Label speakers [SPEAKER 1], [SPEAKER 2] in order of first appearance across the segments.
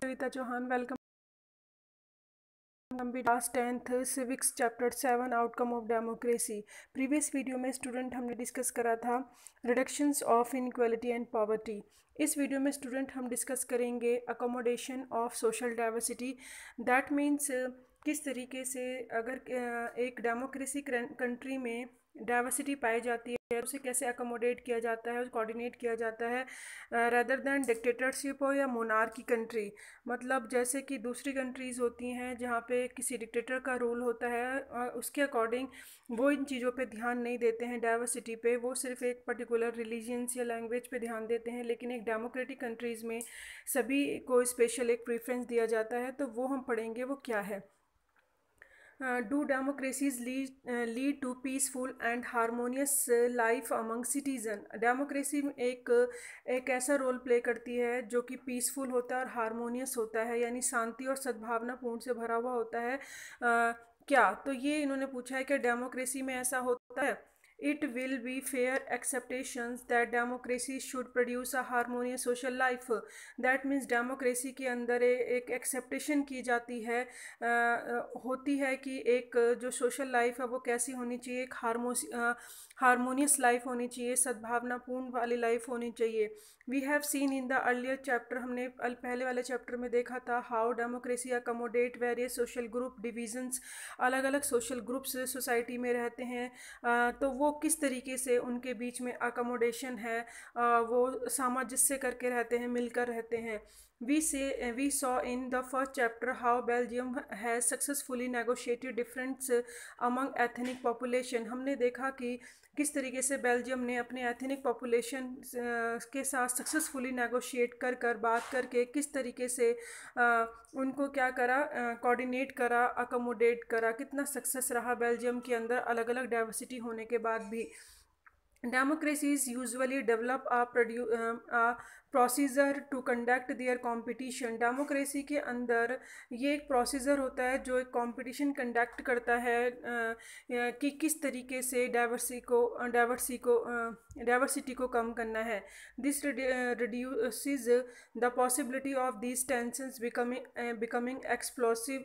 [SPEAKER 1] Rita Chauhan, welcome. Class 10th civics chapter 7 outcome of democracy. Previous video में student हमने discuss करा था reductions of inequality and poverty. इस video में student हम डिस्कस करेंगे accommodation of social diversity. That means किस तरीके से अगर एक डेमोक्रेसी कंट्री में डाइवर्सिटी पाई जाती है उसे कैसे अकोमोडेट किया जाता है, कोऑर्डिनेट किया जाता है रेदर देन डिक्टेटरशिप हो या मोनार्की कंट्री। मतलब जैसे कि दूसरी कंट्रीज़ होती हैं जहाँ पे किसी डिक्टेटर का रूल होता है उसके अकॉर्डिंग वो इन चीज़ों पे ध्यान नहीं देते हैं, डाइवर्सिटी पे वो सिर्फ एक पर्टिकुलर रिलीजन्स या लैंग्वेज पे ध्यान देते हैं। लेकिन एक डेमोक्रेटिक कंट्रीज़ में सभी को स्पेशल एक प्रेफरेंस दिया जाता है, तो वो हम पढ़ेंगे वो क्या है। Do democracies lead to peaceful and harmonious life among citizen? Democracy एक ऐसा रोल प्ले करती है जो कि पीसफुल होता है और हारमोनियस होता है, यानी शांति और सद्भावनापूर्ण से भरा हुआ होता है। क्या तो ये इन्होंने पूछा है कि डेमोक्रेसी में ऐसा होता है। It will be fair acceptations that democracy should produce a harmonious social life. That means democracy के अंदर एक एक्सेप्टेशन की जाती है, होती है कि एक जो सोशल लाइफ है वो कैसी होनी चाहिए, एक हारमोनियस लाइफ होनी चाहिए, सद्भावनापूर्ण वाली लाइफ होनी चाहिए। We have seen in the earlier chapter, हमने पहले वाले चैप्टर में देखा था how democracy accommodate various social group divisions. अलग अलग सोशल ग्रुप्स सोसाइटी में रहते हैं, तो वो किस तरीके से उनके बीच में अकोमोडेशन है, वो सामंजस्य करके रहते हैं, मिलकर रहते हैं। We saw in the first chapter how Belgium has successfully negotiated difference among ethnic population। हमने देखा कि किस तरीके से बेल्जियम ने अपने एथनिक पॉपुलेशन के साथ सक्सेसफुली नेगोशिएट कर बात करके किस तरीके से उनको क्या करा, कोऑर्डिनेट करा, अकोमोडेट करा, कितना सक्सेस रहा बेल्जियम के अंदर अलग अलग डाइवर्सिटी होने के बाद भी। Democracies usually develop a procedure to conduct their competition. Democracy के अंदर ये एक प्रोसीजर होता है जो एक कंपटीशन कंडक्ट करता है कि किस तरीके से डाइवर्सिटी को कम करना है। This reduces the possibility of these tensions becoming explosive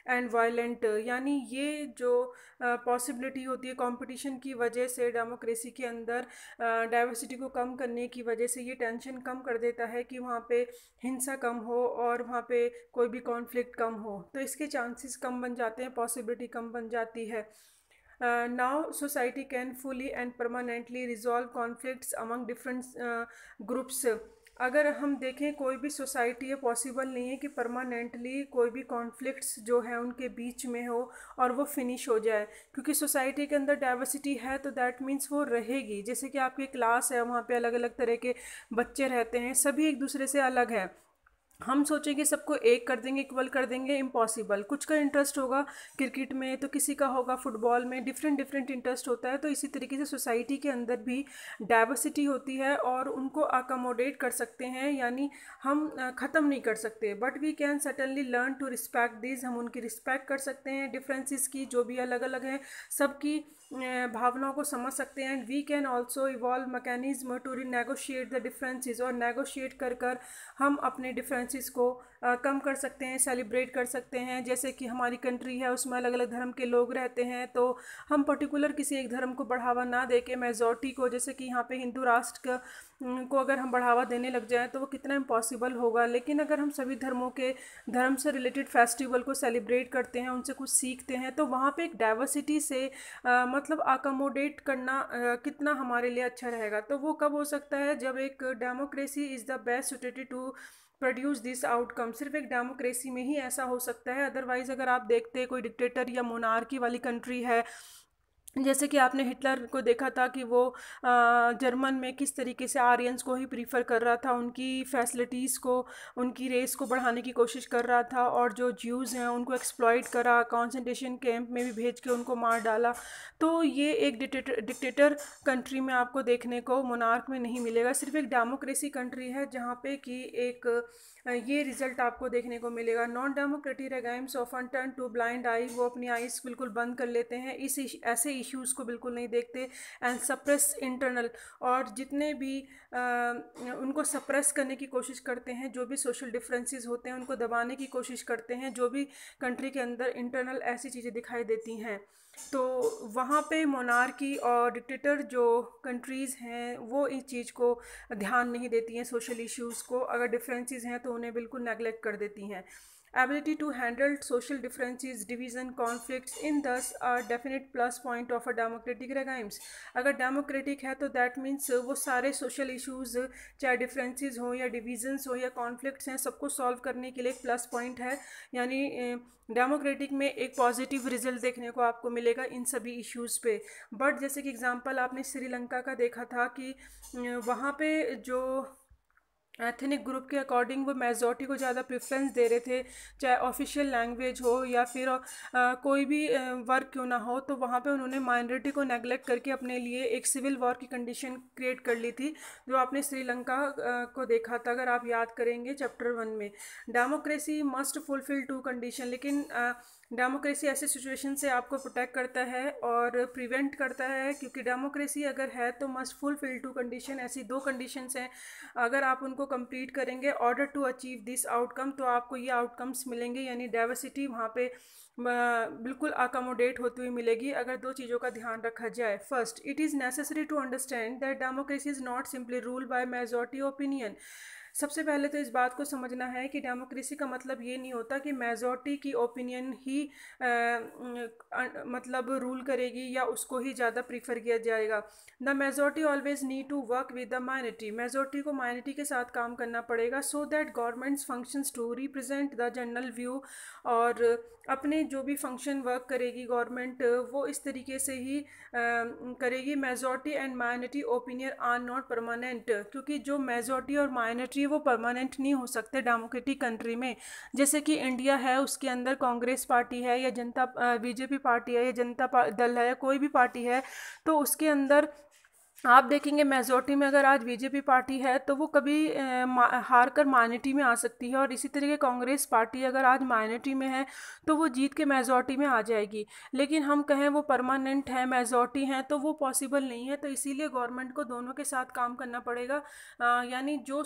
[SPEAKER 1] and violent. यानी ये जो पॉसिबिलिटी होती है कंपटीशन की वजह से डेमोक्रेसी के अंदर डाइवर्सिटी को कम करने की वजह से ये टेंशन कम कर देता है कि वहाँ पे हिंसा कम हो और वहाँ पे कोई भी कॉन्फ्लिक्ट कम हो, तो इसके चांसेस कम बन जाते हैं, पॉसिबिलिटी कम बन जाती है। Now society can fully and permanently resolve conflicts among different groups. अगर हम देखें कोई भी सोसाइटी है पॉसिबल नहीं है कि परमानेंटली कोई भी कॉन्फ्लिक्ट्स जो है उनके बीच में हो और वो फिनिश हो जाए, क्योंकि सोसाइटी के अंदर डाइवर्सिटी है तो दैट मीन्स वो रहेगी। जैसे कि आपकी क्लास है, वहाँ पे अलग अलग तरह के बच्चे रहते हैं, सभी एक दूसरे से अलग हैं। हम सोचेंगे सबको एक कर देंगे, इक्वल कर देंगे, इम्पॉसिबल। कुछ का इंटरेस्ट होगा क्रिकेट में तो किसी का होगा फुटबॉल में, डिफरेंट इंटरेस्ट होता है। तो इसी तरीके से सोसाइटी के अंदर भी डाइवर्सिटी होती है और उनको अकोमोडेट कर सकते हैं, यानी हम ख़त्म नहीं कर सकते, but we can certainly learn to respect this. हम उनकी रिस्पेक्ट कर सकते हैं, डिफरेंसेस की जो भी अलग अलग हैं सबकी भावनाओं को समझ सकते हैं। And we can also evolve mechanism to negotiate the differences, और नेगोशिएट कर हम अपने डिफरेंसेस को कम कर सकते हैं, सेलिब्रेट कर सकते हैं। जैसे कि हमारी कंट्री है उसमें अलग अलग धर्म के लोग रहते हैं, तो हम पर्टिकुलर किसी एक धर्म को बढ़ावा ना दे के मेजॉरिटी को, जैसे कि यहाँ पे हिंदू राष्ट्र को अगर हम बढ़ावा देने लग जाएं तो वो कितना इम्पॉसिबल होगा। लेकिन अगर हम सभी धर्म से रिलेटेड फेस्टिवल को सेलिब्रेट करते हैं, उनसे कुछ सीखते हैं, तो वहाँ पे एक डाइवर्सिटी से मतलब अकोमोडेट करना कितना हमारे लिए अच्छा रहेगा। तो वो कब हो सकता है, जब एक democracy is the best suited to produce this outcome. सिर्फ एक डेमोक्रेसी में ही ऐसा हो सकता है, अदरवाइज़ अगर आप देखते हैं कोई डिक्टेटर या मोनार्की वाली कंट्री है, जैसे कि आपने हिटलर को देखा था कि वो जर्मन में किस तरीके से आर्यंस को ही प्रीफर कर रहा था, उनकी फैसिलिटीज़ को, उनकी रेस को बढ़ाने की कोशिश कर रहा था, और जो ज्यूज़ हैं उनको एक्सप्लॉइट करा, कंसंट्रेशन कैंप में भी भेज के उनको मार डाला। तो ये एक डिक्टेटर कंट्री में आपको देखने को मोनार्क में नहीं मिलेगा। सिर्फ एक डेमोक्रेसी कंट्री है जहाँ पे कि एक ये रिजल्ट आपको देखने को मिलेगा। Non democratic regimes often turn to blind eye, वो अपनी आइज़ बिल्कुल बंद कर लेते हैं, ऐसे इश्यूज़ को बिल्कुल नहीं देखते। एंड सप्रेस इंटरनल, और जितने भी उनको सप्रेस करने की कोशिश करते हैं, जो भी सोशल डिफरेंसेस होते हैं उनको दबाने की कोशिश करते हैं, जो भी कंट्री के अंदर इंटरनल ऐसी चीज़ें दिखाई देती हैं। तो वहाँ पे मोनार्की और डिक्टेटर जो कंट्रीज़ हैं वो इस चीज़ को ध्यान नहीं देती हैं, सोशल इश्यूज़ को। अगर डिफरेंसेस हैं तो उन्हें बिल्कुल नेगलेक्ट कर देती हैं। Ability to handle social differences, division, conflicts in thus a definite plus point of a democratic regimes। अगर डेमोक्रेटिक है तो दैट मीन्स वो सारे सोशल इश्यूज़, चाहे डिफरेंसेस हो या डिविजन्स हो या कॉन्फ्लिक्ट्स हैं, सबको सॉल्व करने के लिए एक प्लस पॉइंट है। यानी डेमोक्रेटिक में एक पॉजिटिव रिजल्ट देखने को आपको मिलेगा इन सभी इश्यूज़ पे। बट जैसे कि एग्जांपल आपने श्रीलंका का देखा था कि वहाँ पे जो एथनिक ग्रुप के अकॉर्डिंग वो मेजॉरिटी को ज़्यादा प्रेफरेंस दे रहे थे, चाहे ऑफिशियल लैंग्वेज हो या फिर कोई भी वर्क क्यों ना हो, तो वहाँ पे उन्होंने माइनॉरिटी को नेगलेक्ट करके अपने लिए एक सिविल वॉर की कंडीशन क्रिएट कर ली थी, जो आपने श्रीलंका को देखा था अगर आप याद करेंगे चैप्टर 1 में। Democracy must fulfil two condition, लेकिन डेमोक्रेसी ऐसे सिचुएशन से आपको प्रोटेक्ट करता है और प्रिवेंट करता है, क्योंकि डेमोक्रेसी अगर है तो मस्ट फुलफिल टू कंडीशन, ऐसी 2 कंडीशंस हैं, अगर आप उनको कंप्लीट करेंगे order to achieve this outcome, तो आपको ये आउटकम्स मिलेंगे। यानी डाइवर्सिटी वहाँ पे बिल्कुल अकोमोडेट होती हुई मिलेगी अगर 2 चीज़ों का ध्यान रखा जाए। First, it is necessary to understand that democracy is not simply rule by majority opinion. सबसे पहले तो इस बात को समझना है कि डेमोक्रेसी का मतलब ये नहीं होता कि मेजॉरिटी की ओपिनियन ही मतलब रूल करेगी या उसको ही ज़्यादा प्रीफर किया जाएगा। The majority always need to work with the minority, majority को माइनॉरिटी के साथ काम करना पड़ेगा, so that governments functions to represent the general view. और अपने जो भी फंक्शन वर्क करेगी गवर्नमेंट, वो इस तरीके से ही करेगी। Majority and minority opinion are not permanent, क्योंकि जो मेजॉरिटी और माइनॉरिटी वो परमानेंट नहीं हो सकते डेमोक्रेटिक कंट्री में। जैसे कि इंडिया है, उसके अंदर कांग्रेस पार्टी है या जनता बीजेपी पार्टी है या जनता दल है या कोई भी पार्टी है, तो उसके अंदर आप देखेंगे मेजॉरिटी में अगर आज बीजेपी पार्टी है तो वो कभी हार कर माइनॉरिटी में आ सकती है, और इसी तरीके कांग्रेस पार्टी अगर आज माइनॉरिटी में है तो वो जीत के मेजॉरिटी में आ जाएगी। लेकिन हम कहें वो परमानेंट है, मेजॉरिटी है, तो वो पॉसिबल नहीं है। तो इसीलिए गवर्नमेंट को दोनों के साथ काम करना पड़ेगा। यानी जो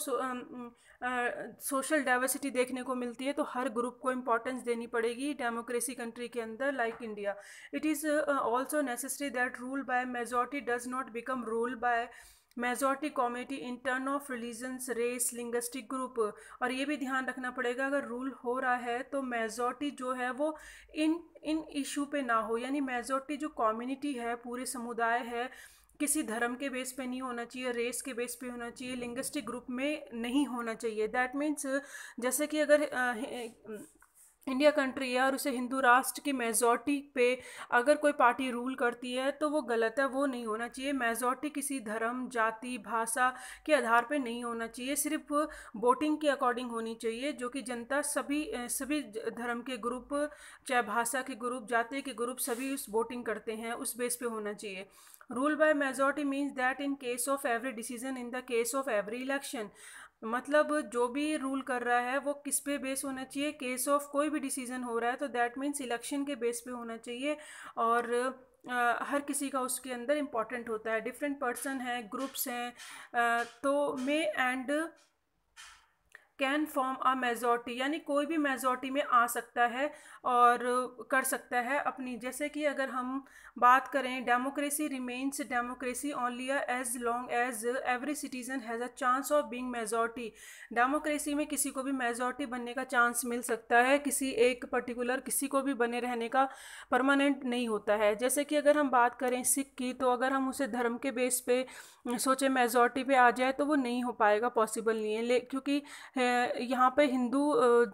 [SPEAKER 1] सोशल डाइवर्सिटी देखने को मिलती है तो हर ग्रुप को इम्पोर्टेंस देनी पड़ेगी डेमोक्रेसी कंट्री के अंदर, like India. It is also necessary that rule by majority does not become rule by majority community in turn of religions, race, linguistic group. और ये भी ध्यान रखना पड़ेगा अगर रूल हो रहा है तो मेजॉरिटी जो है वो इन इशू पे ना हो। यानी मेजॉरिटी जो कम्युनिटी है, पूरे समुदाय है, किसी धर्म के बेस पे नहीं होना चाहिए, रेस के बेस पे होना चाहिए, लिंग्विस्टिक ग्रुप में नहीं होना चाहिए। दैट मीन्स जैसे कि अगर इंडिया कंट्री है और उसे हिंदू राष्ट्र की मेजॉरिटी पे अगर कोई पार्टी रूल करती है तो वो गलत है, वो नहीं होना चाहिए। मेजॉरिटी किसी धर्म, जाति, भाषा के आधार पे नहीं होना चाहिए, सिर्फ वोटिंग के अकॉर्डिंग होनी चाहिए, जो कि जनता सभी धर्म के ग्रुप, चाहे भाषा के ग्रुप, जाति के ग्रुप, सभी उस वोटिंग करते हैं, उस बेस पे होना चाहिए। Rule by majority means that in case of every decision in the case of every election, मतलब जो भी रूल कर रहा है वो किस पे बेस होना चाहिए, केस ऑफ कोई भी डिसीजन हो रहा है तो दैट मीन्स इलेक्शन के बेस पे होना चाहिए। और हर किसी का उसके अंदर इम्पॉर्टेंट होता है, डिफरेंट पर्सन हैं, ग्रुप्स हैं, तो may and can form a majority, यानी कोई भी मेजॉरिटी में आ सकता है और कर सकता है अपनी। जैसे कि अगर हम बात करें, democracy remains democracy only as long as every citizen has a chance of being majority. Democracy में किसी को भी मेजॉरिटी बनने का चांस मिल सकता है, किसी एक पर्टिकुलर किसी को भी बने रहने का परमानेंट नहीं होता है। जैसे कि अगर हम बात करें सिख की, तो अगर हम उसे धर्म के बेस पे सोचे मेजॉरिटी पे आ जाए तो वो नहीं हो पाएगा, पॉसिबल नहीं है, क्योंकि यहाँ पे हिंदू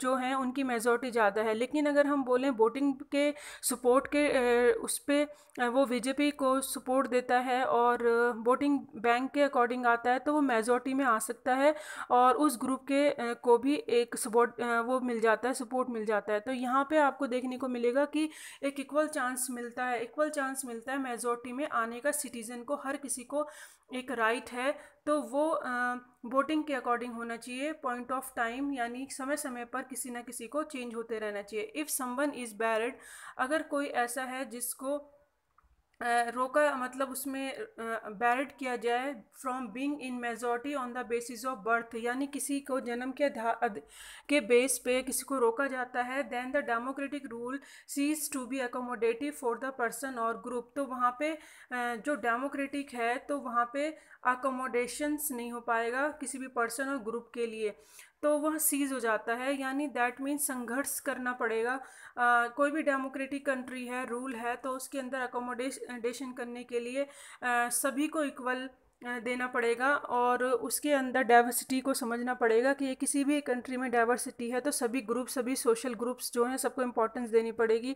[SPEAKER 1] जो हैं उनकी मेजॉरिटी ज़्यादा है। लेकिन अगर हम बोलें वोटिंग के सपोर्ट के उस पर वो बीजेपी को सपोर्ट देता है और वोटिंग बैंक के अकॉर्डिंग आता है तो वो मेजॉरिटी में आ सकता है और उस ग्रुप के को भी एक सपोर्ट वो मिल जाता है, सपोर्ट मिल जाता है। तो यहाँ पे आपको देखने को मिलेगा कि एक इक्वल चांस मिलता है मेजॉरिटी में आने का। सिटीज़न को, हर किसी को एक राइट है। तो वो वोटिंग के अकॉर्डिंग होना चाहिए, पॉइंट ऑफ टाइम, यानी समय समय पर किसी ना किसी को चेंज होते रहना चाहिए। इफ़ समवन इज़ बैरिड, अगर कोई ऐसा है जिसको रोका, मतलब उसमें बैरिड किया जाए from being in majority on the basis of birth, यानी किसी को जन्म के बेस पे किसी को रोका जाता है, then the democratic rule ceases to be accommodative for the person और ग्रुप। तो वहाँ पे जो डेमोक्रेटिक है तो वहाँ पे अकोमोडेशंस नहीं हो पाएगा किसी भी पर्सन और ग्रुप के लिए, तो वह सीज हो जाता है, यानी दैट मीन्स संघर्ष करना पड़ेगा। कोई भी डेमोक्रेटिक कंट्री है, रूल है, तो उसके अंदर अकोमोडेशन करने के लिए सभी को इक्वल देना पड़ेगा, और उसके अंदर डाइवर्सिटी को समझना पड़ेगा कि ये किसी भी कंट्री में डाइवर्सिटी है तो सभी ग्रुप, सभी सोशल ग्रुप्स जो हैं सबको इम्पोर्टेंस देनी पड़ेगी।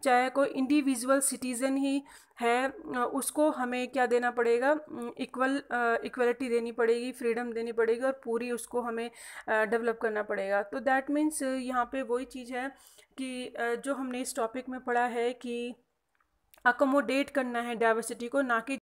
[SPEAKER 1] चाहे कोई इंडिविजुअल सिटीज़न ही है उसको हमें क्या देना पड़ेगा, इक्वलिटी देनी पड़ेगी, फ्रीडम देनी पड़ेगी, और पूरी उसको हमें डेवलप करना पड़ेगा। तो दैट मीन्स यहाँ पे वही चीज़ है कि जो हमने इस टॉपिक में पढ़ा है कि अकोमोडेट करना है डाइवर्सिटी को, ना कि